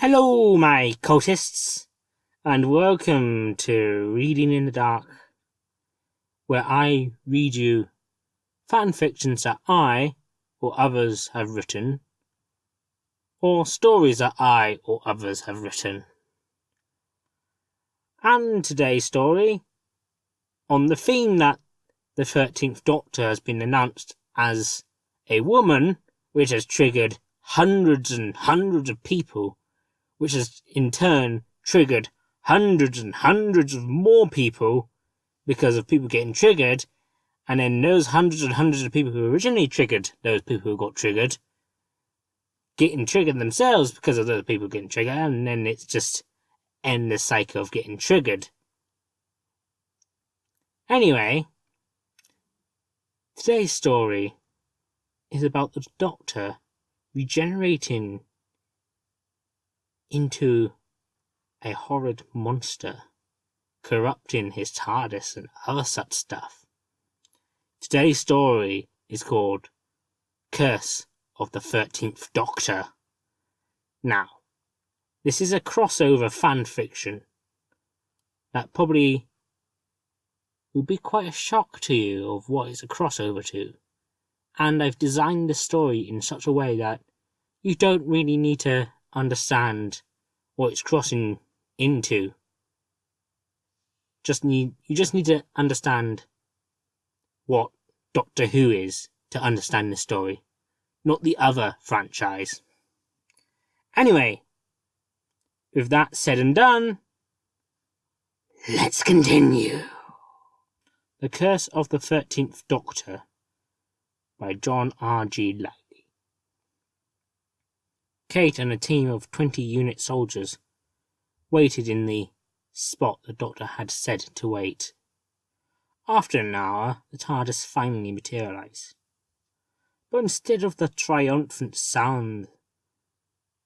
Hello, my cultists, and welcome to Reading in the Dark, where I read you fan fictions that I or others have written, or stories that I or others have written. And today's story, on the theme that the 13th Doctor has been announced as a woman, which has triggered hundreds and hundreds of people, which has in turn triggered hundreds and hundreds of more people because of people getting triggered, and then those hundreds and hundreds of people who originally triggered those people who got triggered getting triggered themselves because of those people getting triggered, and then it's just endless cycle of getting triggered. Anyway, today's story is about the Doctor regenerating into a horrid monster, corrupting his TARDIS and other such stuff. Today's story is called Curse of the 13th Doctor. Now, this is a crossover fan fiction that probably will be quite a shock to you of what it's a crossover to. And I've designed the story in such a way that you don't really need to understand what it's crossing into. You just need to understand what Doctor Who is to understand the story, not the other franchise. Anyway, with that said and done, let's continue. The Curse of the 13th Doctor by John R.G. Liley. Kate and a team of 20-unit soldiers waited in the spot the Doctor had said to wait. After an hour, the TARDIS finally materialized. But instead of the triumphant sound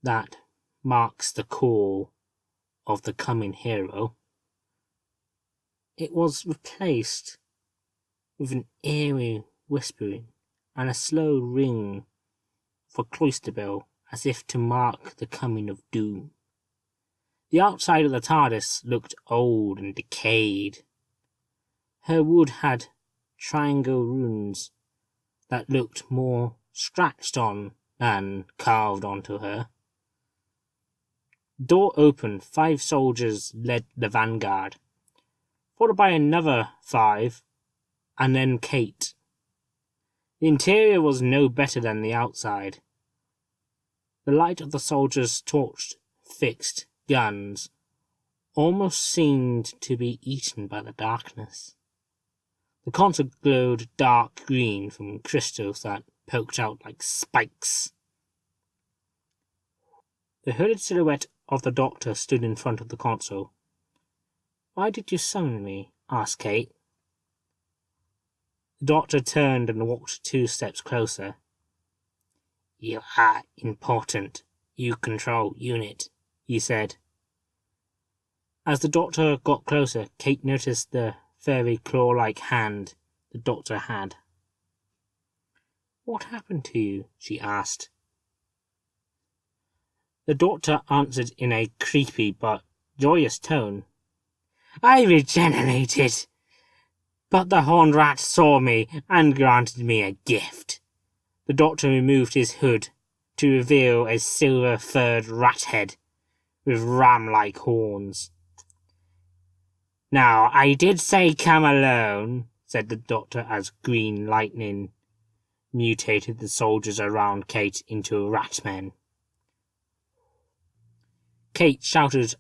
that marks the call of the coming hero, it was replaced with an eerie whispering and a slow ring for cloister bell, as if to mark the coming of doom. The outside of the TARDIS looked old and decayed. Her wood had triangle runes that looked more scratched on than carved onto her. Door opened, 5 soldiers led the vanguard, followed by another 5, and then Kate. The interior was no better than the outside. The light of the soldiers' torched, fixed guns almost seemed to be eaten by the darkness. The console glowed dark green from crystals that poked out like spikes. The hooded silhouette of the Doctor stood in front of the console. "Why did you summon me?" asked Kate. The Doctor turned and walked 2 steps closer. "You are important. You control unit," he said. As the Doctor got closer, Kate noticed the furry claw-like hand the Doctor had. "What happened to you?" she asked. The Doctor answered in a creepy but joyous tone. "I regenerated, but the Horned Rat saw me and granted me a gift." The Doctor removed his hood to reveal a silver-furred rat head with ram-like horns. "Now, I did say come alone," said the Doctor as green lightning mutated the soldiers around Kate into rat-men. Kate shouted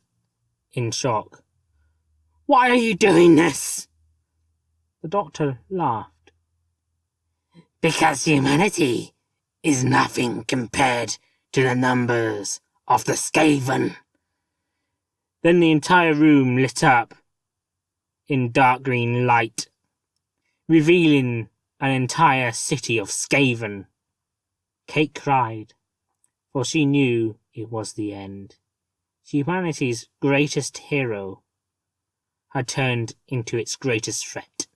in shock, "Why are you doing this?" The Doctor laughed. "Because humanity is nothing compared to the numbers of the Skaven." Then the entire room lit up in dark green light, revealing an entire city of Skaven. Kate cried, for she knew it was the end. Humanity's greatest hero had turned into its greatest threat.